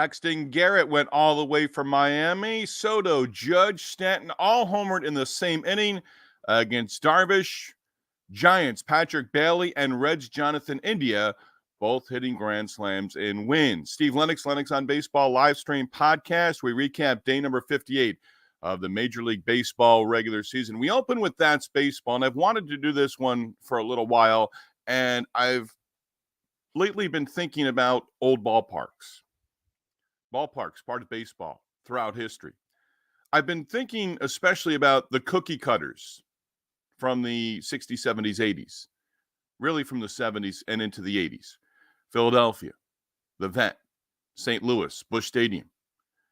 Paxton Garrett went all the way from Miami. Soto, Judge, Stanton all homered in the same inning against Darvish. Giants, Patrick Bailey, and Reds, Jonathan India, both hitting grand slams in wins. Steve Lennox, Lennox on Baseball live stream podcast. We recap day number 58 of the Major League Baseball regular season. We open with That's Baseball, and I've wanted to do this one for a little while, and I've lately been thinking about old ballparks. Ballparks, part of baseball throughout history. I've been thinking especially about the cookie cutters from the 60s, 70s, 80s, really from the 70s and into the 80s. Philadelphia, the Vet, St. Louis, Busch Stadium,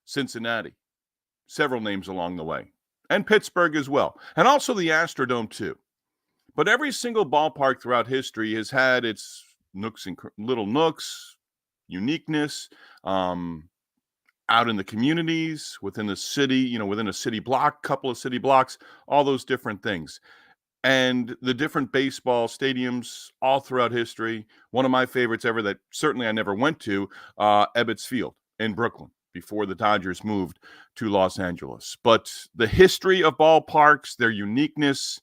Cincinnati, several names along the way, and Pittsburgh as well, and also the Astrodome too. But every single ballpark throughout history has had its nooks and little nooks, uniqueness, out in the communities, within the city, within a city block, couple of city blocks, all those different things. And the different baseball stadiums all throughout history. One of my favorites ever that certainly I never went to, Ebbets Field in Brooklyn before the Dodgers moved to Los Angeles. But the history of ballparks, their uniqueness,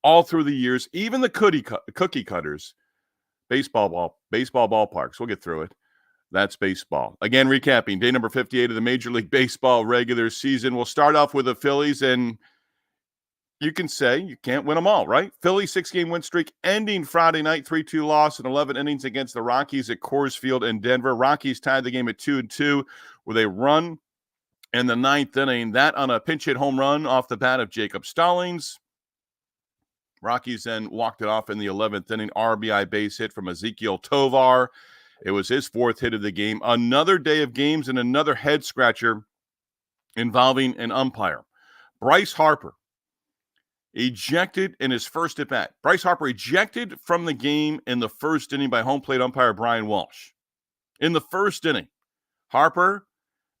all through the years, even the cookie cutters, baseball ballparks. We'll get through it. That's baseball. Again, recapping day number 58 of the Major League Baseball regular season. We'll start off with the Phillies, and you can say you can't win them all, right? Phillies 6-game win streak ending Friday night, 3-2 loss in 11 innings against the Rockies at Coors Field in Denver. Rockies tied the game at 2-2 with a run in the ninth inning. That on a pinch hit home run off the bat of Jacob Stallings. Rockies then walked it off in the 11th inning, RBI base hit from Ezekiel Tovar. It was his fourth hit of the game. Another day of games and another head scratcher involving an umpire. Bryce Harper ejected in his first at bat. Bryce Harper ejected from the game in the first inning by home plate umpire Brian Walsh. In the first inning, Harper,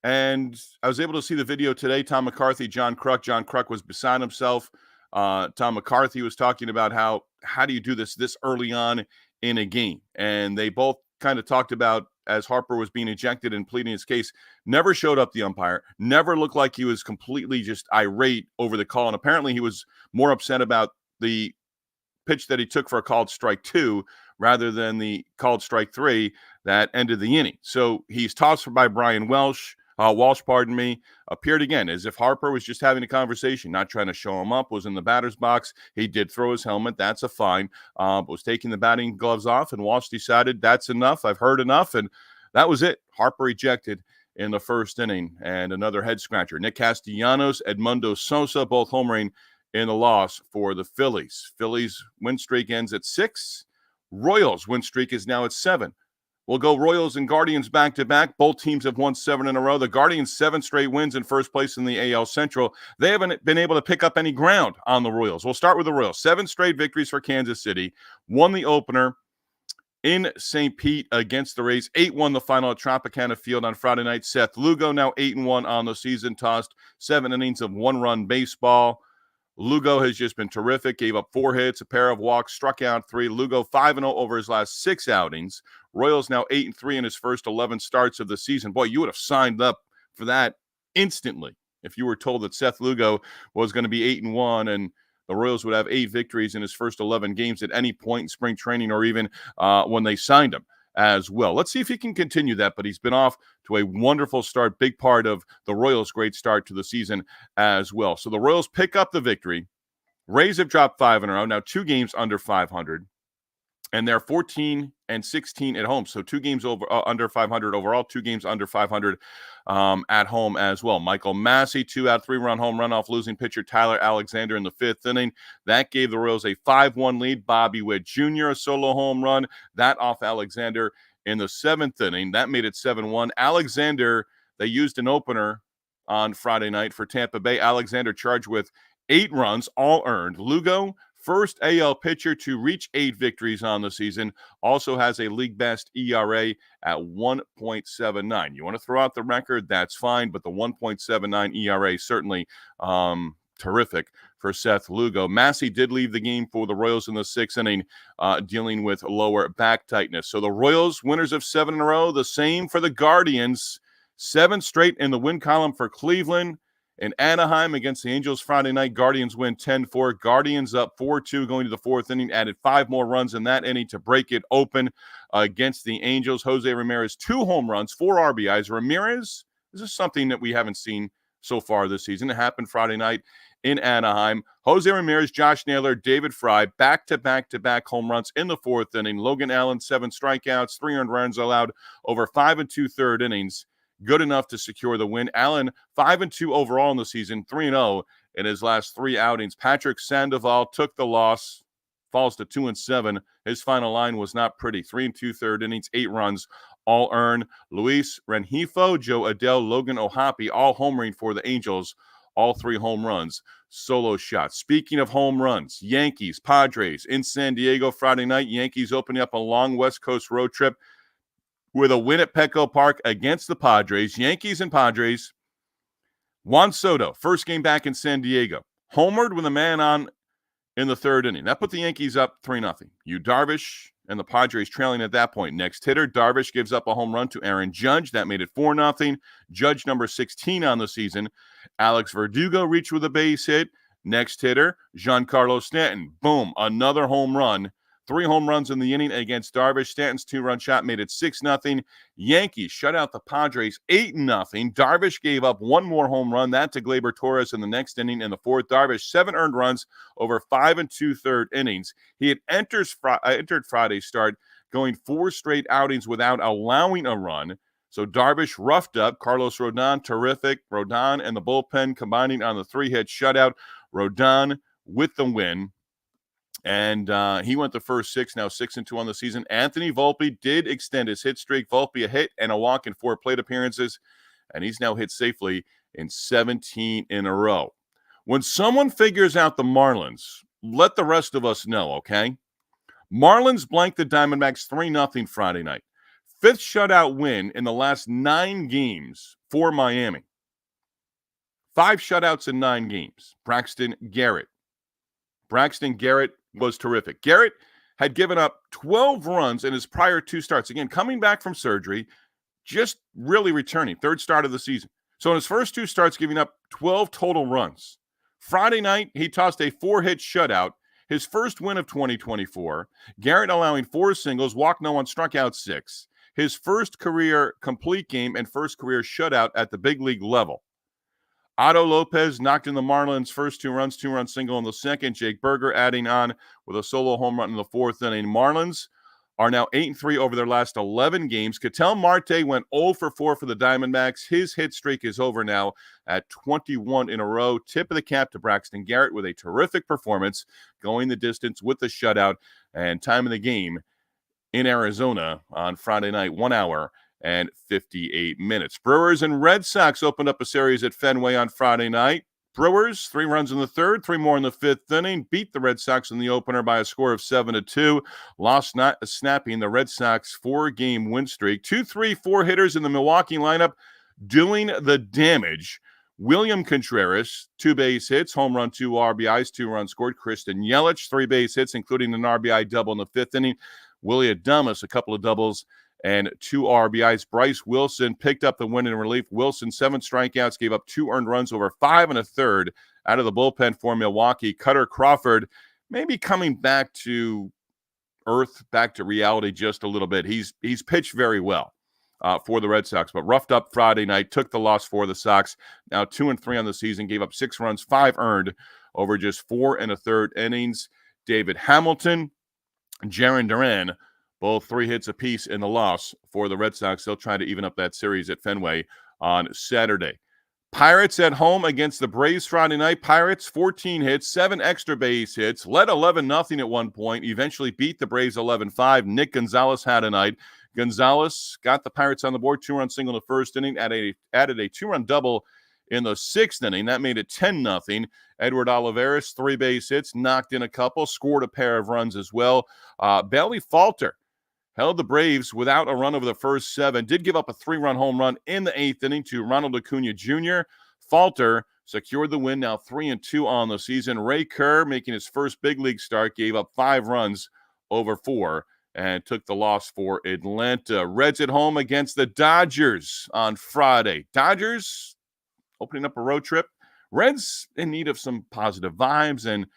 and I was able to see the video today, Tom McCarthy, John Kruk. John Kruk was beside himself. Tom McCarthy was talking about how do you do this early on in a game? And they both kind of talked about, as Harper was being ejected and pleading his case, never showed up the umpire, never looked like he was completely just irate over the call. And apparently he was more upset about the pitch that he took for a called strike 2 rather than the called strike 3 that ended the inning. So he's tossed by Brian Walsh, appeared again as if Harper was just having a conversation, not trying to show him up, was in the batter's box. He did throw his helmet. That's a fine. Was taking the batting gloves off, and Walsh decided that's enough. I've heard enough, and that was it. Harper ejected in the first inning, and another head scratcher. Nick Castellanos, Edmundo Sosa, both homering in the loss for the Phillies. Phillies win streak ends at 6. Royals win streak is now at 7. We'll go Royals and Guardians back-to-back. Both teams have won 7 in a row. The Guardians, 7 straight wins in first place in the AL Central. They haven't been able to pick up any ground on the Royals. We'll start with the Royals. 7 straight victories for Kansas City. Won the opener in St. Pete against the Rays. 8-1 the final at Tropicana Field on Friday night. Seth Lugo now 8-1 on the season. Tossed 7 innings of one-run baseball. Lugo has just been terrific. Gave up 4 hits, a pair of walks, struck out 3. Lugo 5-0 over his last 6 outings. Royals now 8-3 in his first 11 starts of the season. Boy, you would have signed up for that instantly if you were told that Seth Lugo was going to be 8-1 and the Royals would have 8 victories in his first 11 games at any point in spring training or even when they signed him as well. Let's see if he can continue that, but he's been off to a wonderful start, big part of the Royals' great start to the season as well. So the Royals pick up the victory. Rays have dropped 5 in a row, now 2 games under 500. And they're 14-16 at home. So 2 games under 500 overall, 2 games under 500 at home as well. Michael Massey, 2-out, 3-run home run off losing pitcher Tyler Alexander in the 5th inning. That gave the Royals a 5-1 lead. Bobby Witt Jr., a solo home run. That off Alexander in the 7th inning. That made it 7-1. Alexander, they used an opener on Friday night for Tampa Bay. Alexander charged with 8 runs, all earned. Lugo, first AL pitcher to reach 8 victories on the season, also has a league best ERA at 1.79. You want to throw out the record, that's fine, but the 1.79 ERA certainly terrific for Seth Lugo. Massey did leave the game for the Royals in the 6th inning, dealing with lower back tightness. So the Royals, winners of 7 in a row, the same for the Guardians. 7 straight in the win column for Cleveland. In Anaheim against the Angels Friday night, Guardians win 10-4. Guardians up 4-2 going to the fourth inning, added 5 more runs in that inning to break it open against the Angels. Jose Ramirez, 2 home runs, 4 RBIs. Ramirez, this is something that we haven't seen so far this season. It happened Friday night in Anaheim. Jose Ramirez, Josh Naylor, David Fry, back-to-back home runs in the fourth inning. Logan Allen, 7 strikeouts, 3 earned runs allowed over 5 2/3 innings. Good enough to secure the win. Allen, 5-2 overall in the season, 3-0 in his last 3 outings. Patrick Sandoval took the loss, falls to 2-7. His final line was not pretty. 3 2/3 innings, 8 runs, all earned. Luis Rengifo, Joe Adell, Logan O'Hoppe, all homering for the Angels. All 3 home runs, solo shots. Speaking of home runs, Yankees, Padres in San Diego Friday night. Yankees opening up a long West Coast road trip with a win at Petco Park against the Padres. Yankees and Padres. Juan Soto, first game back in San Diego, homered with a man on in the third inning. That put the Yankees up 3-0. Yu Darvish and the Padres trailing at that point. Next hitter, Darvish gives up a home run to Aaron Judge. That made it 4-0. Judge number 16 on the season. Alex Verdugo reached with a base hit. Next hitter, Giancarlo Stanton. Boom, another home run. 3 home runs in the inning against Darvish. Stanton's 2-run shot made it 6-0. Yankees shut out the Padres 8-0. Darvish gave up 1 more home run, that to Gleyber Torres in the next inning in the fourth. Darvish, 7 earned runs over 5 2/3 innings. He had entered Friday's start, going 4 straight outings without allowing a run. So Darvish roughed up. Carlos Rodon, terrific. Rodon and the bullpen combining on the 3-hit shutout. Rodon with the win. And he went the first 6, now 6-2 on the season. Anthony Volpe did extend his hit streak. Volpe a hit and a walk in 4 plate appearances, and he's now hit safely in 17 in a row. When someone figures out the Marlins, let the rest of us know, okay? Marlins blanked the Diamondbacks 3-0 Friday night. 5th shutout win in the last 9 games for Miami. 5 shutouts in 9 games. Braxton Garrett was terrific. Garrett had given up 12 runs in his prior 2 starts. Again, coming back from surgery, just really returning. 3rd start of the season. So in his first 2 starts, giving up 12 total runs. Friday night, he tossed a 4-hit shutout, his first win of 2024. Garrett allowing 4 singles, walked no one, struck out 6. His first career complete game and first career shutout at the big league level. Otto Lopez knocked in the Marlins' first 2 runs, 2-run single in the second. Jake Berger adding on with a solo home run in the 4th inning. Marlins are now 8-3 over their last 11 games. Ketel Marte went 0-4 for the Diamondbacks. His hit streak is over now at 21 in a row. Tip of the cap to Braxton Garrett with a terrific performance, going the distance with the shutout. And time of the game in Arizona on Friday night, 1 hour and 58 minutes. Brewers and Red Sox opened up a series at Fenway on Friday night. Brewers, 3 runs in the 3rd, 3 more in the 5th inning, beat the Red Sox in the opener by a score of 7-2, snapping the Red Sox 4-game win streak. 2, 3, 4 hitters in the Milwaukee lineup doing the damage. William Contreras, 2 base hits, home run, 2 RBIs, 2 runs scored. Christian Yelich, 3 base hits, including an RBI double in the 5th inning. Willie Adames, a couple of doubles and 2 RBIs. Bryce Wilson picked up the win in relief. Wilson, 7 strikeouts, gave up 2 earned runs over 5 1/3 out of the bullpen for Milwaukee. Cutter Crawford maybe coming back to earth, back to reality just a little bit. He's pitched very well for the Red Sox, but roughed up Friday night, took the loss for the Sox. Now 2-3 on the season, gave up 6 runs, 5 earned over just 4 1/3 innings. David Hamilton, Jarren Duran, both 3 hits apiece in the loss for the Red Sox. They'll try to even up that series at Fenway on Saturday. Pirates at home against the Braves Friday night. Pirates, 14 hits, 7 extra base hits, led 11-0 at one point, eventually beat the Braves 11-5. Nick Gonzalez had a night. Gonzalez got the Pirates on the board, 2-run single in the 1st inning, added a 2-run double in the 6th inning. That made it 10-0. Edward Olivares, 3 base hits, knocked in a couple, scored a pair of runs as well. Bailey Falter held the Braves without a run over the first 7. Did give up a 3-run home run in the 8th inning to Ronald Acuna Jr. Falter secured the win, now 3-2 on the season. Ray Kerr, making his first big league start, gave up 5 runs over 4 and took the loss for Atlanta. Reds at home against the Dodgers on Friday. Dodgers opening up a road trip. Reds in need of some positive vibes and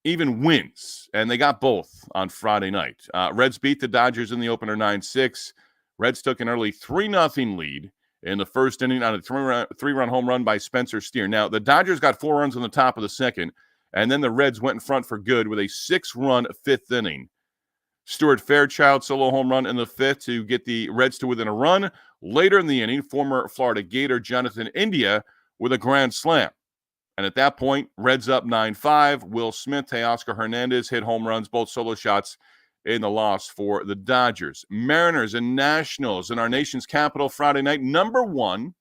even wins, and they got both on Friday night. Reds beat the Dodgers in the opener 9-6. Reds took an early 3-0 lead in the first inning on a three-run home run by Spencer Steer. Now, the Dodgers got 4 runs in the top of the second, and then the Reds went in front for good with a 6-run fifth inning. Stuart Fairchild solo home run in the fifth to get the Reds to within a run. Later in the inning, former Florida Gator Jonathan India with a grand slam. And at that point, Reds up 9-5. Will Smith, Teoscar Hernandez hit home runs, both solo shots in the loss for the Dodgers. Mariners and Nationals in our nation's capital Friday night. Number one.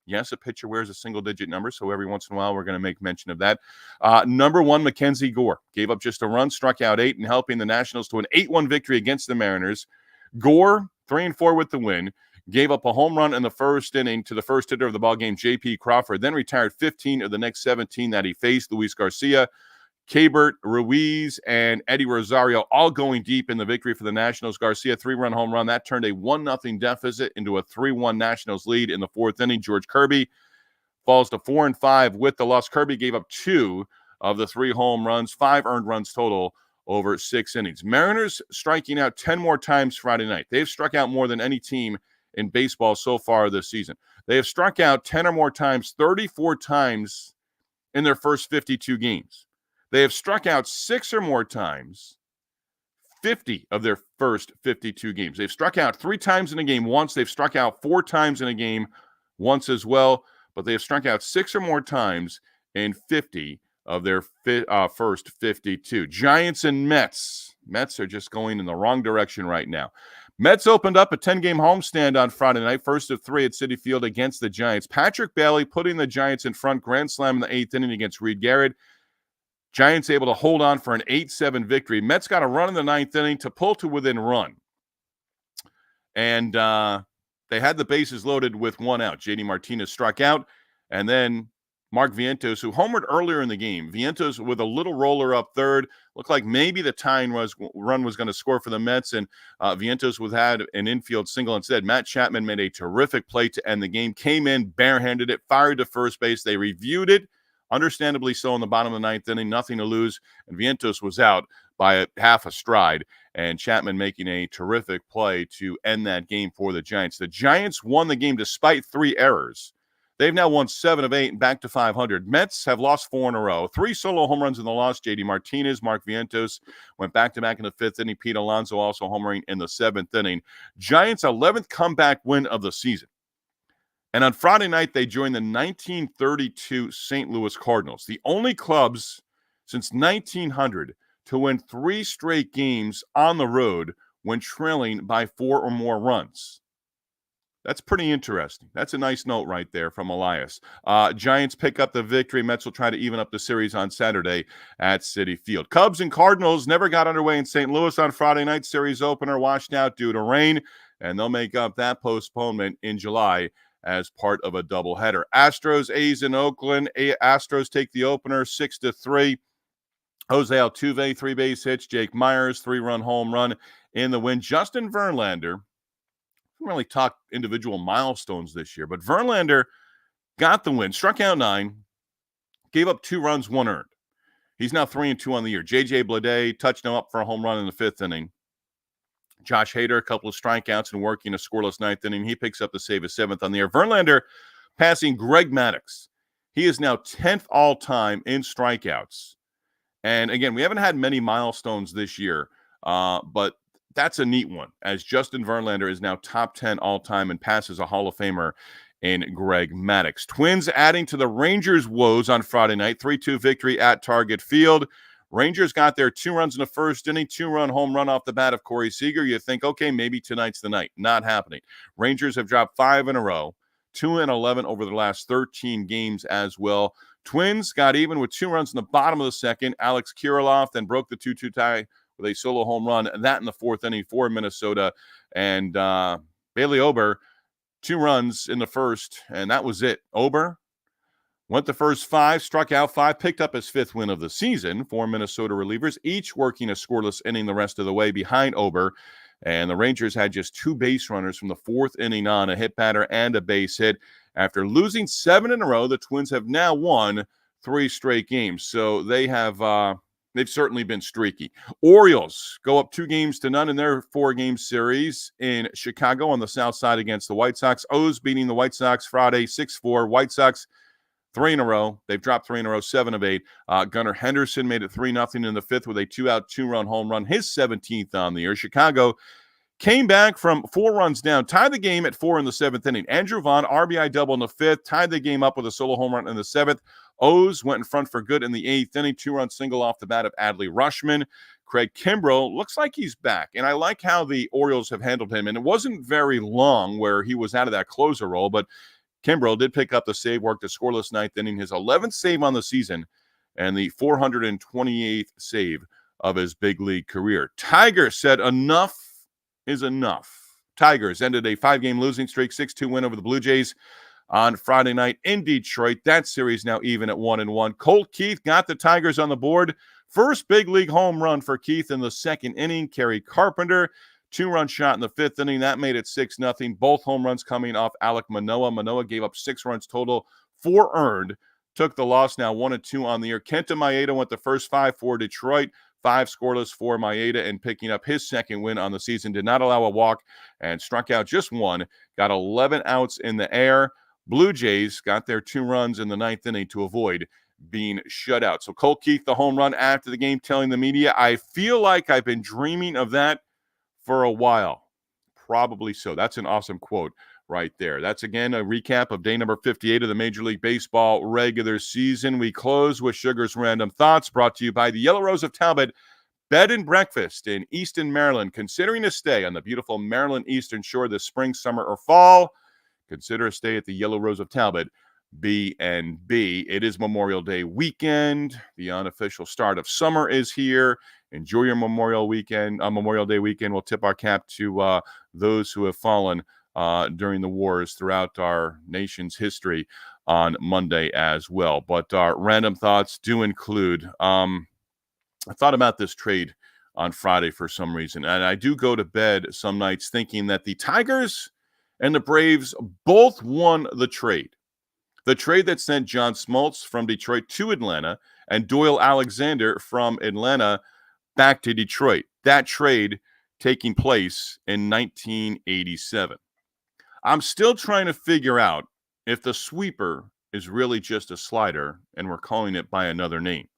Yes, a pitcher wears a single-digit number, so every once in a while we're going to make mention of that. Number one, Mackenzie Gore. Gave up just a run, struck out 8, and helping the Nationals to an 8-1 victory against the Mariners. Gore, 3-4 with the win. Gave up a home run in the first inning to the first hitter of the ballgame, J.P. Crawford, then retired 15 of the next 17 that he faced. Luis Garcia, Keibert, Ruiz, and Eddie Rosario all going deep in the victory for the Nationals. Garcia, 3-run home run. That turned a 1-0 deficit into a 3-1 Nationals lead in the fourth inning. George Kirby falls to 4-5 with the loss. Kirby gave up 2 of the 3 home runs, 5 earned runs total over 6 innings. Mariners striking out 10 more times Friday night. They've struck out more than any team in baseball so far this season. They have struck out 10 or more times, 34 times in their first 52 games. They have struck out 6 or more times, 50 of their first 52 games. They've struck out 3 times in a game once. They've struck out 4 times in a game once as well. But they have struck out 6 or more times in 50 of their first 52. Giants and Mets. Mets are just going in the wrong direction right now. Mets opened up a 10-game homestand on Friday night, first of 3 at Citi Field against the Giants. Patrick Bailey putting the Giants in front, grand slam in the 8th inning against Reed Garrett. Giants able to hold on for an 8-7 victory. Mets got a run in the 9th inning to pull to within run. And they had the bases loaded with 1 out. JD Martinez struck out, and then Mark Vientos, who homered earlier in the game. Vientos with a little roller up third. Looked like maybe the tying run was going to score for the Mets, and Vientos had an infield single instead. Matt Chapman made a terrific play to end the game, came in, barehanded it, fired to first base. They reviewed it, understandably so, in the bottom of the 9th inning, nothing to lose, and Vientos was out by half a stride, and Chapman making a terrific play to end that game for the Giants. The Giants won the game despite 3 errors. They've now won 7 of 8 and back to 500. Mets have lost 4 in a row. 3 solo home runs in the loss. JD Martinez, Mark Vientos went back-to-back in the 5th inning. Pete Alonso also homering in the 7th inning. Giants' 11th comeback win of the season. And on Friday night, they joined the 1932 St. Louis Cardinals, the only clubs since 1900 to win 3 straight games on the road when trailing by 4 or more runs. That's pretty interesting. That's a nice note right there from Elias. Giants pick up the victory. Mets will try to even up the series on Saturday at Citi Field. Cubs and Cardinals never got underway in St. Louis on Friday night. Series opener washed out due to rain, and they'll make up that postponement in July as part of a doubleheader. Astros, A's in Oakland. Astros take the opener 6-3. Jose Altuve, 3 base hits. Jake Myers, 3-run home run in the win. Justin Verlander, really talk individual milestones this year, but Verlander got the win, struck out 9, gave up 2 runs, 1 earned. He's now 3-2 on the year. J.J. Bleday touched him up for a home run in the 5th inning. Josh Hader, a couple of strikeouts and working a scoreless 9th inning. He picks up the save, his 7th on the year. Verlander passing Greg Maddux. He is now 10th all-time in strikeouts. And again, we haven't had many milestones this year, but that's a neat one, as Justin Verlander is now top 10 all-time and passes a Hall of Famer in Greg Maddux. Twins adding to the Rangers' woes on Friday night, 3-2 victory at Target Field. Rangers got their 2 runs in the first inning, 2-run home run off the bat of Corey Seager. You think, okay, maybe tonight's the night. Not happening. Rangers have dropped 5 in a row, 2-11 over the last 13 games as well. Twins got even with 2 runs in the bottom of the second. Alex Kirilloff then broke the 2-2 tie with a solo home run, and that in the 4th inning for Minnesota. And Bailey Ober, 2 runs in the first, and that was it. Ober went the first 5, struck out 5, picked up his 5th win of the season for Minnesota relievers, each working a scoreless inning the rest of the way behind Ober. And the Rangers had just 2 base runners from the 4th inning on, a hit batter and a base hit. After losing 7 in a row, the Twins have now won 3 straight games. So they have they've certainly been streaky. Orioles go up 2-0 in their 4-game series in Chicago on the south side against the White Sox. O's beating the White Sox Friday 6-4. White Sox 3 in a row. They've dropped 3 in a row, 7 of 8. Gunnar Henderson made it 3-0 in the 5th with a 2-out, 2-run home run, his 17th on the year. Chicago came back from 4 runs down, tied the game at 4 in the 7th inning. Andrew Vaughn, RBI double in the 5th, tied the game up with a solo home run in the 7th. O's went in front for good in the 8th inning, 2-run single off the bat of Adley Rutschman. Craig Kimbrell looks like he's back, and I like how the Orioles have handled him. And it wasn't very long where he was out of that closer role, but Kimbrell did pick up the save, worked a scoreless 9th inning, his 11th save on the season, and the 428th save of his big league career. Tiger said enough is enough. Tigers ended a 5-game losing streak, 6-2 win over the Blue Jays on Friday night in Detroit. That series now even at 1-1. Colt Keith got the Tigers on the board. First big league home run for Keith in the 2nd inning. Kerry Carpenter, 2-run shot in the 5th inning. That made it 6-0. Both home runs coming off Alek Manoah. Manoah gave up 6 runs total, 4 earned. Took the loss now 1-2 on the year. Kenta Maeda went the first 5 for Detroit. 5 scoreless for Maeda, and picking up his 2nd win on the season. Did not allow a walk and struck out just 1. Got 11 outs in the air. Blue Jays got their 2 runs in the 9th inning to avoid being shut out. So Colt Keith, the home run after the game, telling the media, I feel like I've been dreaming of that for a while. Probably so. That's an awesome quote right there. That's, again, a recap of day number 58 of the Major League Baseball regular season. We close with Sugar's Random Thoughts, brought to you by the Yellow Rose of Talbot Bed and Breakfast in Easton, Maryland. Considering a stay on the beautiful Maryland Eastern Shore this spring, summer, or fall, consider a stay at the Yellow Rose of Talbot B&B. It is Memorial Day weekend. The unofficial start of summer is here. Enjoy your Memorial Day weekend. We'll tip our cap to those who have fallen during the wars throughout our nation's history on Monday as well. But our random thoughts do include, I thought about this trade on Friday for some reason, and I do go to bed some nights thinking that the Tigers and the Braves both won the trade. The trade that sent John Smoltz from Detroit to Atlanta and Doyle Alexander from Atlanta back to Detroit. That trade taking place in 1987. I'm still trying to figure out if the sweeper is really just a slider and we're calling it by another name.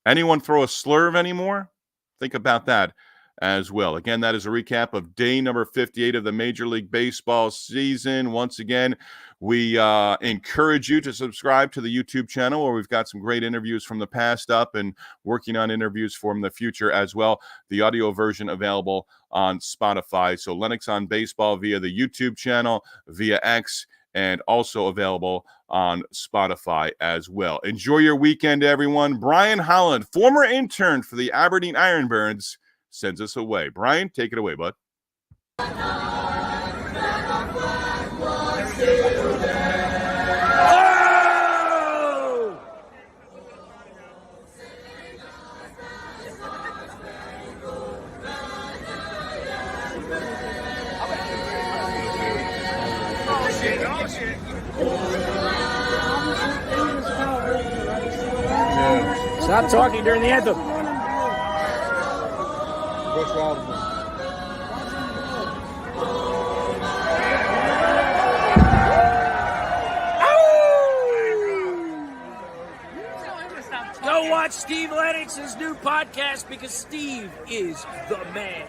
Anyone throw a slurve anymore? Think about that as well. Again, that is a recap of day number 58 of the Major League Baseball season. Once again, we encourage you to subscribe to the YouTube channel, where we've got some great interviews from the past up and working on interviews from the future as well. The audio version available on Spotify. So LenoxOnBaseball via the YouTube channel, via X, and also available on Spotify as well. Enjoy your weekend, everyone. Brian Holland, former intern for the Aberdeen Ironbirds, sends us away. Brian, take it away, bud. Stop talking during the anthem. Go watch Steve Lennox's new podcast, because Steve is the man.